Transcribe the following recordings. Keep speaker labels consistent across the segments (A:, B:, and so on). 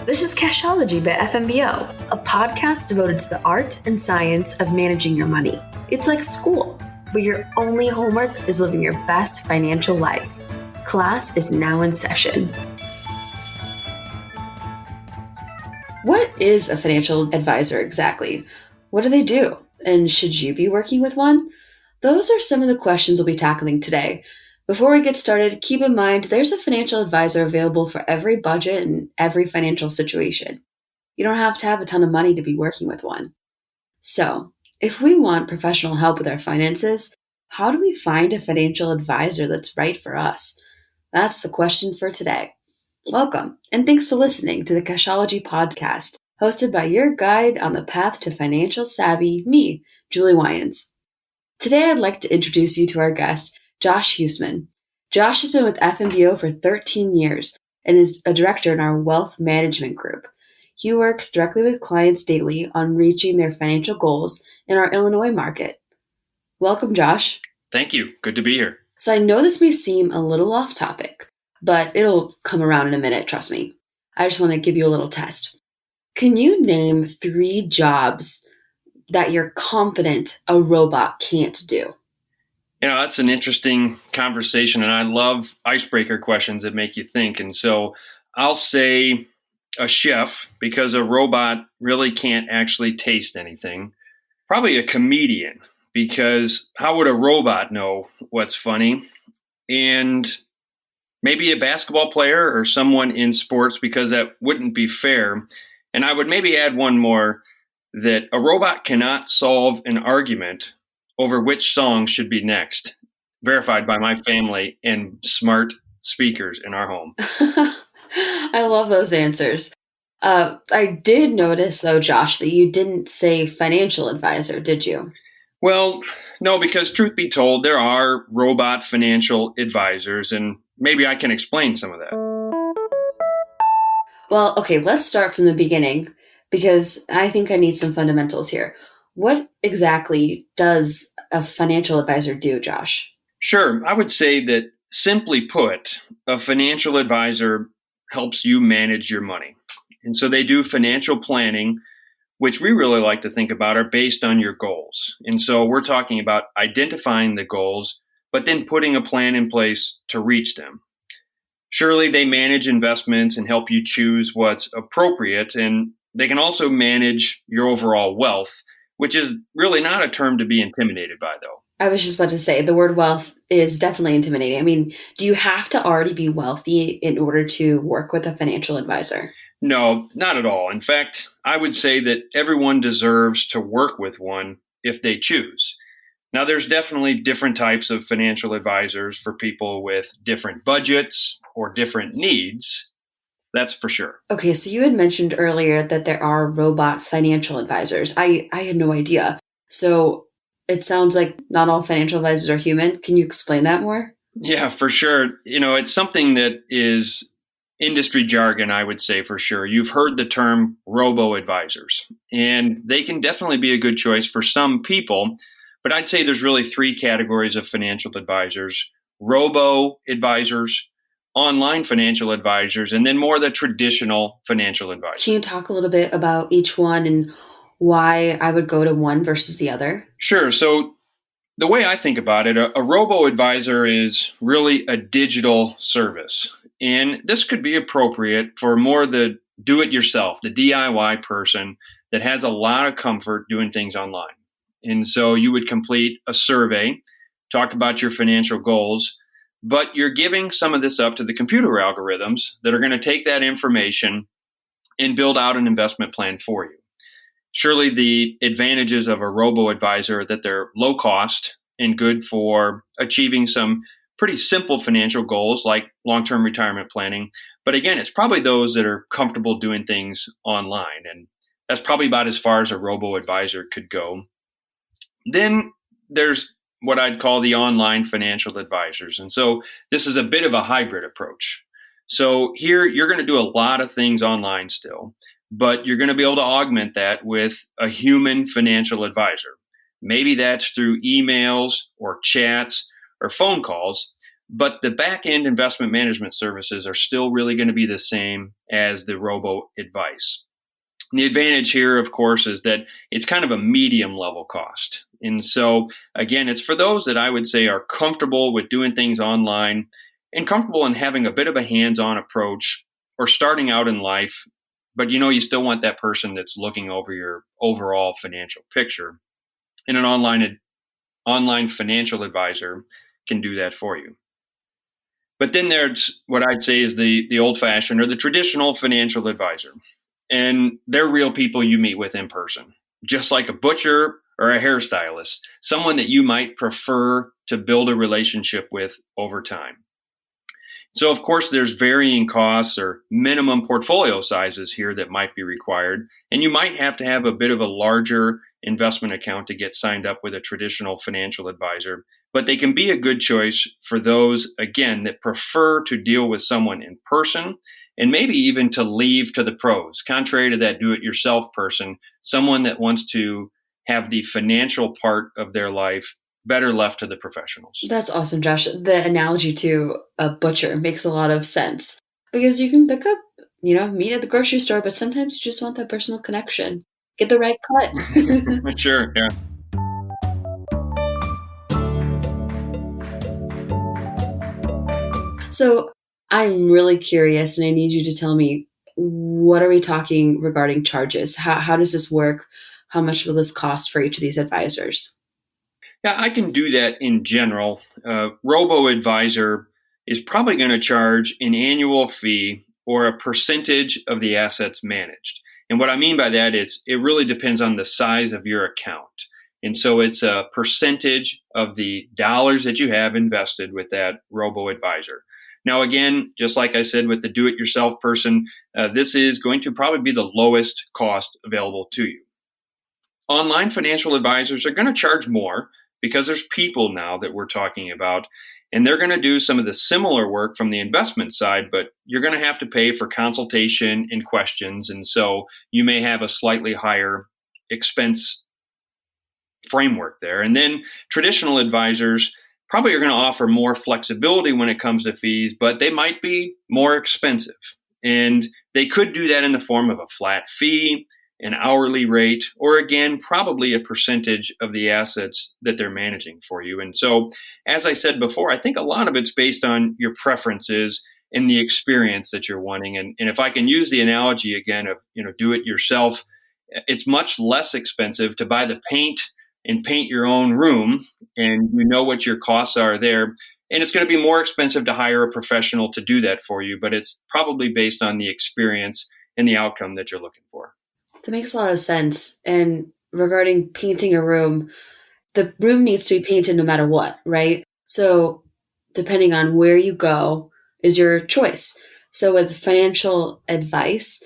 A: This is Cashology by FMBO, a podcast devoted to the art and science of managing your money. It's like school, but your only homework is living your best financial life. Class is now in session. What is a financial advisor exactly? What do they do? And should you be working with one? Those are some of the questions we'll be tackling today. Before we get started, keep in mind there's a financial advisor available for every budget and every financial situation. You don't have to have a ton of money to be working with one. So, if we want professional help with our finances, how do we find a financial advisor that's right for us? That's the question for today. Welcome, and thanks for listening to the Cashology podcast, hosted by your guide on the path to financial savvy, me, Julie Wyans. Today, I'd like to introduce you to our guest, Josh Huseman. Josh has been with FMBO for 13 years and is a director in our wealth management group. He works directly with clients daily on reaching their financial goals in our Illinois market. Welcome, Josh.
B: Thank you. Good to be here.
A: So I know this may seem a little off topic, but it'll come around in a minute, trust me. I just want to give you a little test. Can you name 3 jobs that you're confident a robot can't do?
B: You know, that's an interesting conversation, and I love icebreaker questions that make you think. And so I'll say a chef, because a robot really can't actually taste anything. Probably a comedian, because how would a robot know what's funny? And maybe a basketball player or someone in sports, because that wouldn't be fair. And I would maybe add one more, that a robot cannot solve an argument over which song should be next, verified by my family and smart speakers in our home.
A: I love those answers. I did notice, though, Josh, that you didn't say financial advisor, did you?
B: Well, no, because truth be told, there are robot financial advisors, and maybe I can explain some of that.
A: Well, okay, let's start from the beginning, because I think I need some fundamentals here. What exactly does a financial advisor do, Josh?
B: Sure. I would say that, simply put, a financial advisor helps you manage your money. And so they do financial planning, which we really like to think about are based on your goals. And so we're talking about identifying the goals, but then putting a plan in place to reach them. Surely they manage investments and help you choose what's appropriate, and they can also manage your overall wealth, which is really not a term to be intimidated by, though.
A: I was just about to say, the word wealth is definitely intimidating. I mean, do you have to already be wealthy in order to work with a financial advisor?
B: No, not at all. In fact, I would say that everyone deserves to work with one if they choose. Now, there's definitely different types of financial advisors for people with different budgets or different needs. That's for sure.
A: Okay, so you had mentioned earlier that there are robot financial advisors. I had no idea. So it sounds like not all financial advisors are human. Can you explain that more?
B: Yeah, for sure. You know, it's something that is industry jargon, I would say, for sure. You've heard the term robo-advisors, and they can definitely be a good choice for some people. But I'd say there's really 3 categories of financial advisors: robo-advisors, online financial advisors, and then more the traditional financial advisors.
A: Can you talk a little bit about each one and why I would go to one versus the other?
B: Sure. So the way I think about it, a robo-advisor is really a digital service. And this could be appropriate for more the do-it-yourself, the DIY person that has a lot of comfort doing things online. And so you would complete a survey, talk about your financial goals, but you're giving some of this up to the computer algorithms that are going to take that information and build out an investment plan for you. Surely the advantages of a robo-advisor are that they're low cost and good for achieving some pretty simple financial goals like long-term retirement planning. But again, it's probably those that are comfortable doing things online. And that's probably about as far as a robo-advisor could go. Then there's what I'd call the online financial advisors. And so this is a bit of a hybrid approach. So here you're going to do a lot of things online still, but you're going to be able to augment that with a human financial advisor. Maybe that's through emails or chats or phone calls, but the back end investment management services are still really going to be the same as the robo advice. And the advantage here, of course, is that it's kind of a medium level cost. And so, again, it's for those that I would say are comfortable with doing things online and comfortable in having a bit of a hands on approach or starting out in life. But you still want that person that's looking over your overall financial picture. And an online financial advisor can do that for you. But then there's what I'd say is the old fashioned or the traditional financial advisor. And they're real people you meet with in person, just like a butcher or a hairstylist, someone that you might prefer to build a relationship with over time. So, of course, there's varying costs or minimum portfolio sizes here that might be required. And you might have to have a bit of a larger investment account to get signed up with a traditional financial advisor. But they can be a good choice for those, again, that prefer to deal with someone in person and maybe even to leave to the pros, contrary to that do-it-yourself person, someone that wants to have the financial part of their life better left to the professionals.
A: That's awesome, Josh. The analogy to a butcher makes a lot of sense because you can pick up, meat at the grocery store, but sometimes you just want that personal connection. Get the right cut.
B: Sure, yeah.
A: So I'm really curious, and I need you to tell me, what are we talking regarding charges? How does this work? How much will this cost for each of these advisors?
B: Yeah, I can do that in general. Robo Advisor is probably going to charge an annual fee or a percentage of the assets managed. And what I mean by that is it really depends on the size of your account. And so it's a percentage of the dollars that you have invested with that robo advisor. Now, again, just like I said with the do-it-yourself person, this is going to probably be the lowest cost available to you. Online financial advisors are going to charge more because there's people now that we're talking about, and they're going to do some of the similar work from the investment side, but you're going to have to pay for consultation and questions. And so you may have a slightly higher expense framework there. And then traditional advisors probably are going to offer more flexibility when it comes to fees, but they might be more expensive. And they could do that in the form of a flat fee, an hourly rate, or again, probably a percentage of the assets that they're managing for you. And so, as I said before, I think a lot of it's based on your preferences and the experience that you're wanting. And if I can use the analogy again of, do it yourself, it's much less expensive to buy the paint and paint your own room, and you know what your costs are there. And it's going to be more expensive to hire a professional to do that for you, but it's probably based on the experience and the outcome that you're looking for.
A: That makes a lot of sense. And regarding painting a room, the room needs to be painted no matter what, right? So depending on where you go is your choice. So with financial advice,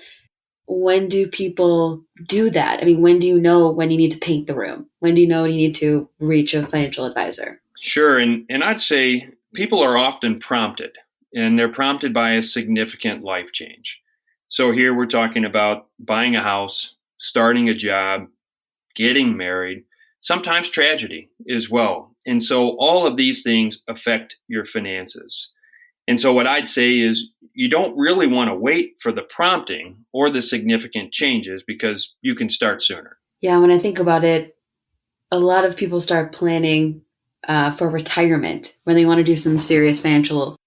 A: when do people do that? I mean, when do you know when you need to paint the room? When do you know when you need to reach a financial advisor?
B: Sure. And I'd say people are often prompted, and they're prompted by a significant life change. So here we're talking about buying a house, starting a job, getting married, sometimes tragedy as well. And so all of these things affect your finances. And so what I'd say is you don't really want to wait for the prompting or the significant changes because you can start sooner.
A: Yeah, when I think about it, a lot of people start planning for retirement when they want to do some serious financial,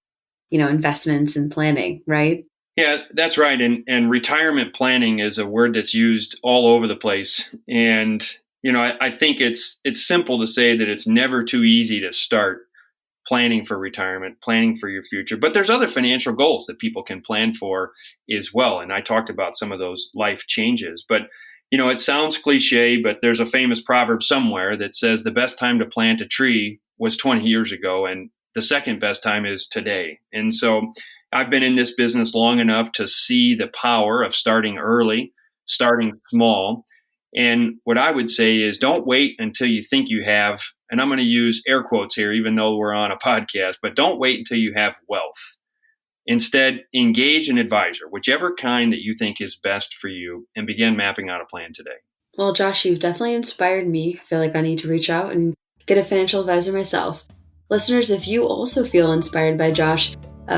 A: investments and planning, right?
B: Yeah, that's right. And retirement planning is a word that's used all over the place. And, I think it's simple to say that it's never too easy to start planning for retirement, planning for your future. But there's other financial goals that people can plan for as well. And I talked about some of those life changes. But, it sounds cliche, but there's a famous proverb somewhere that says the best time to plant a tree was 20 years ago, and the second best time is today. And so I've been in this business long enough to see the power of starting early, starting small. And what I would say is don't wait until you think you have, and I'm going to use air quotes here, even though we're on a podcast, but don't wait until you have wealth. Instead, engage an advisor, whichever kind that you think is best for you, and begin mapping out a plan today.
A: Well, Josh, you've definitely inspired me. I feel like I need to reach out and get a financial advisor myself. Listeners, if you also feel inspired by Josh,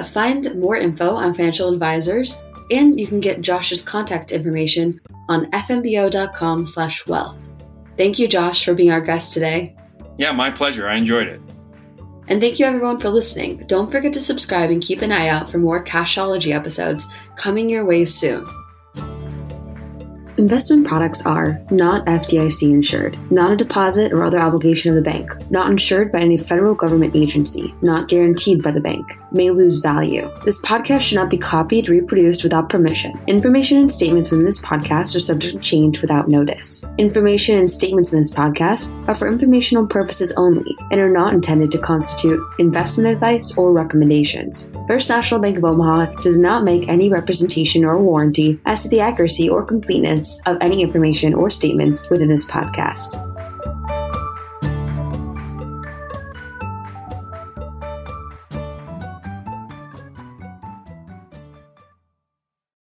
A: find more info on financial advisors, and you can get Josh's contact information on fnbo.com/wealth. Thank you, Josh, for being our guest today.
B: Yeah, my pleasure. I enjoyed it.
A: And thank you everyone for listening. Don't forget to subscribe and keep an eye out for more Cashology episodes coming your way soon. Investment products are not FDIC insured, not a deposit or other obligation of the bank, not insured by any federal government agency, not guaranteed by the bank, may lose value. This podcast should not be copied, reproduced without permission. Information and statements within this podcast are subject to change without notice. Information and statements in this podcast are for informational purposes only and are not intended to constitute investment advice or recommendations. First National Bank of Omaha does not make any representation or warranty as to the accuracy or completeness of any information or statements within this podcast.